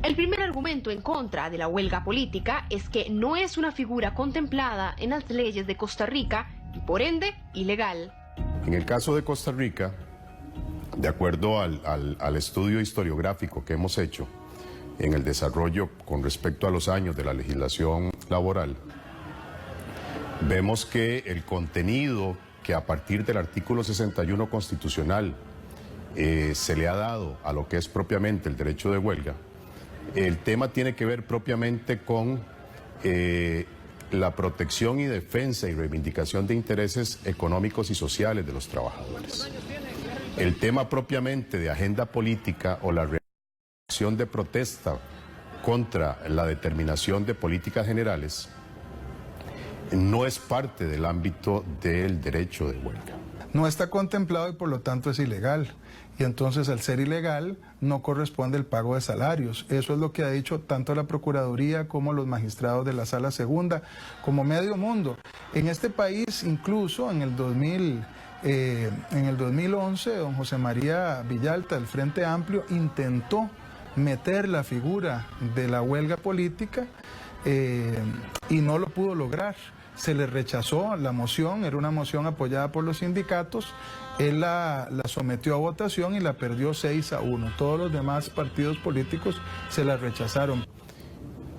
El primer argumento en contra de la huelga política es que no es una figura contemplada en las leyes de Costa Rica y por ende ilegal. En el caso de Costa Rica, de acuerdo al estudio historiográfico que hemos hecho en el desarrollo con respecto a los años de la legislación laboral, vemos que el contenido que a partir del artículo 61 constitucional se le ha dado a lo que es propiamente el derecho de huelga, el tema tiene que ver propiamente con la protección y defensa y reivindicación de intereses económicos y sociales de los trabajadores. El tema propiamente de agenda política o la reacción de protesta contra la determinación de políticas generales no es parte del ámbito del derecho de huelga. No está contemplado y por lo tanto es ilegal. Y entonces al ser ilegal no corresponde el pago de salarios. Eso es lo que ha dicho tanto la Procuraduría como los magistrados de la Sala Segunda, como medio mundo. En este país, incluso en el 2011, don José María Villalta, del Frente Amplio, intentó meter la figura de la huelga política y no lo pudo lograr. Se le rechazó la moción, era una moción apoyada por los sindicatos, él la sometió a votación y la perdió 6-1. Todos los demás partidos políticos se la rechazaron.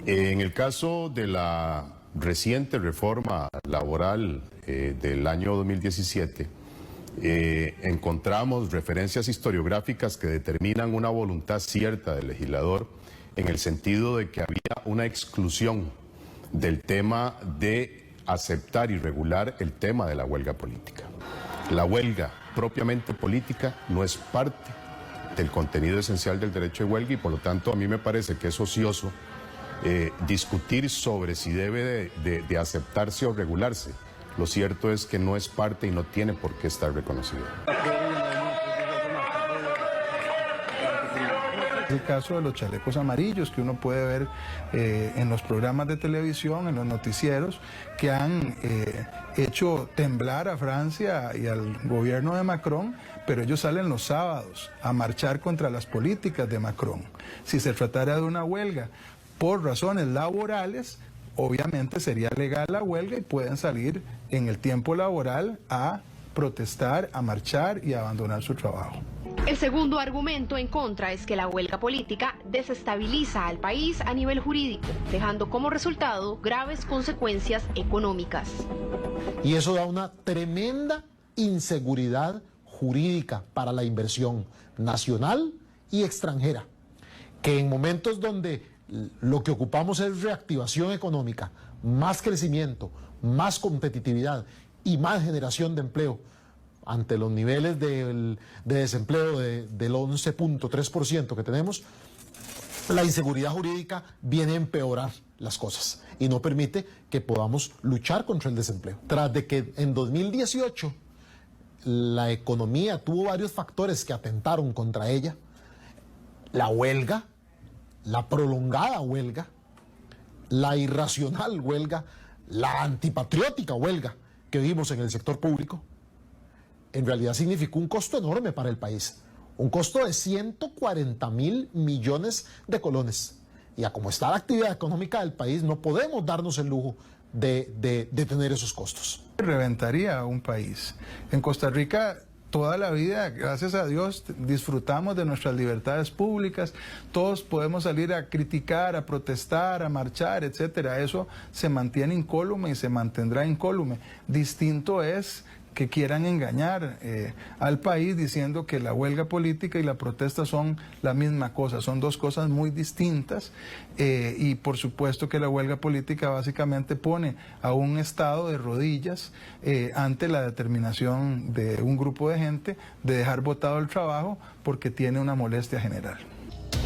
En el caso de la reciente reforma laboral del año 2017, encontramos referencias historiográficas que determinan una voluntad cierta del legislador en el sentido de que había una exclusión del tema de aceptar y regular el tema de la huelga política. La huelga propiamente política no es parte del contenido esencial del derecho de huelga y por lo tanto a mí me parece que es ocioso discutir sobre si debe de aceptarse o regularse. Lo cierto es que no es parte y no tiene por qué estar reconocido. El caso de los chalecos amarillos que uno puede ver en los programas de televisión, en los noticieros, que han hecho temblar a Francia y al gobierno de Macron, pero ellos salen los sábados a marchar contra las políticas de Macron. Si se tratara de una huelga por razones laborales, obviamente sería legal la huelga y pueden salir en el tiempo laboral a protestar, a marchar y a abandonar su trabajo. El segundo argumento en contra es que la huelga política desestabiliza al país a nivel jurídico, dejando como resultado graves consecuencias económicas. Y eso da una tremenda inseguridad jurídica para la inversión nacional y extranjera, que en momentos donde lo que ocupamos es reactivación económica, más crecimiento, más competitividad y más generación de empleo, ante los niveles de desempleo del 11.3% que tenemos, la inseguridad jurídica viene a empeorar las cosas y no permite que podamos luchar contra el desempleo. Tras de que en 2018 la economía tuvo varios factores que atentaron contra ella, la huelga, la prolongada huelga, la irracional huelga, la antipatriótica huelga que vimos en el sector público, en realidad significó un costo enorme para el país, un costo de 140.000 millones de colones. Y a como está la actividad económica del país, no podemos darnos el lujo de tener esos costos. Reventaría a un país. En Costa Rica, toda la vida, gracias a Dios, disfrutamos de nuestras libertades públicas, todos podemos salir a criticar, a protestar, a marchar, etcétera. Eso se mantiene incólume y se mantendrá incólume. Distinto es que quieran engañar al país diciendo que la huelga política y la protesta son la misma cosa, son dos cosas muy distintas y por supuesto que la huelga política básicamente pone a un Estado de rodillas ante la determinación de un grupo de gente de dejar botado el trabajo porque tiene una molestia general.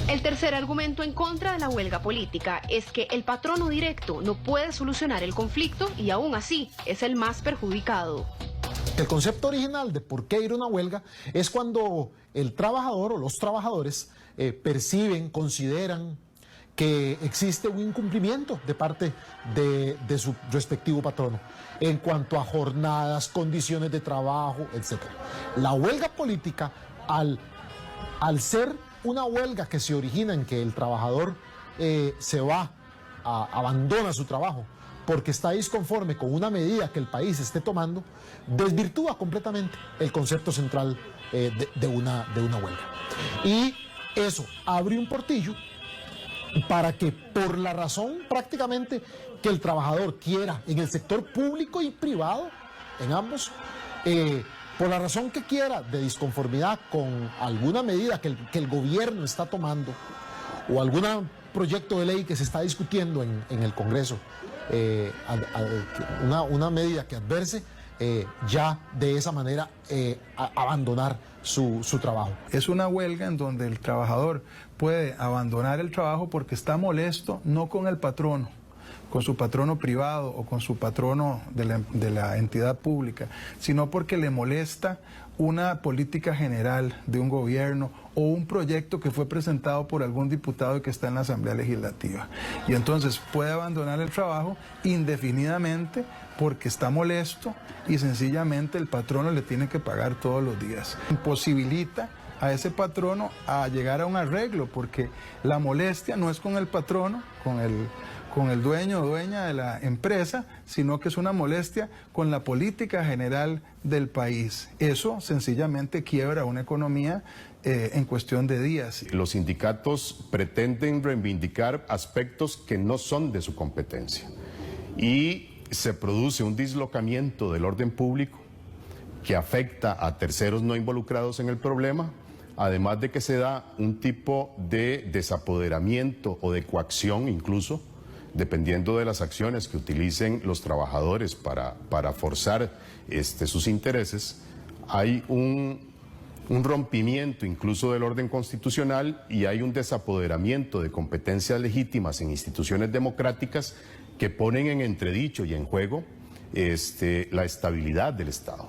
El tercer argumento en contra de la huelga política es que el patrono directo no puede solucionar el conflicto y aún así es el más perjudicado. El concepto original de por qué ir a una huelga es cuando el trabajador o los trabajadores perciben, consideran que existe un incumplimiento de parte de su respectivo patrono en cuanto a jornadas, condiciones de trabajo, etc. La huelga política, al ser una huelga que se origina en que el trabajador abandona su trabajo porque está disconforme con una medida que el país esté tomando, desvirtúa completamente el concepto central de una huelga. Y eso abre un portillo para que, por la razón prácticamente que el trabajador quiera, en el sector público y privado, en ambos, por la razón que quiera de disconformidad con alguna medida que el gobierno está tomando o algún proyecto de ley que se está discutiendo en el Congreso, una medida que adverse, ya de esa manera abandonar su trabajo. Es una huelga en donde el trabajador puede abandonar el trabajo porque está molesto no con el patrono, con su patrono privado o con su patrono de la entidad pública, sino porque le molesta una política general de un gobierno o un proyecto que fue presentado por algún diputado y que está en la Asamblea Legislativa. Y entonces puede abandonar el trabajo indefinidamente porque está molesto y sencillamente el patrono le tiene que pagar todos los días. Imposibilita a ese patrono a llegar a un arreglo, porque la molestia no es con el patrono, con el dueño o dueña de la empresa, sino que es una molestia con la política general del país. Eso sencillamente quiebra una economía en cuestión de días. Los sindicatos pretenden reivindicar aspectos que no son de su competencia y se produce un dislocamiento del orden público que afecta a terceros no involucrados en el problema, además de que se da un tipo de desapoderamiento o de coacción incluso, dependiendo de las acciones que utilicen los trabajadores para forzar sus intereses. Hay un rompimiento incluso del orden constitucional y hay un desapoderamiento de competencias legítimas en instituciones democráticas que ponen en entredicho y en juego la estabilidad del Estado.